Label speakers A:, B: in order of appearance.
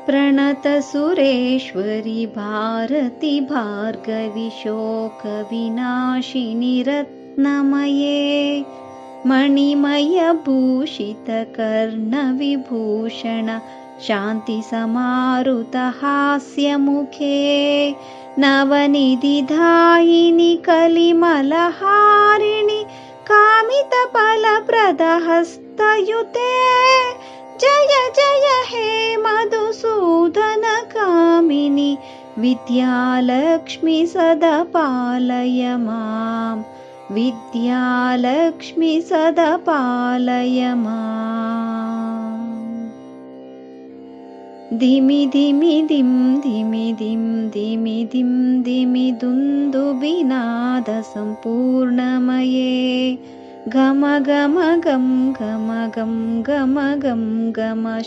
A: प्रणतसुरेश्वरि भारति भार्गवि शोकविनाशिनि रत्नमये मणिमयभूषितकर्णविभूषण शान्तिसमारुतहास्यमुखे नवनिधिदायिनि कलिमलहारिणि कामितफलप्रदहस्तयुते जय जय हे मधुसूदन कामिनि विद्यालक्ष्मि सदा पालय मां विद्यालक्ष्मि सदा पालय माम्। धिमि धिमि धिं धिमि धिं धिमि धिं धिमि दुन्दुभिनाद सम्पूर्णमये गम गम गम गम गम गम गम गम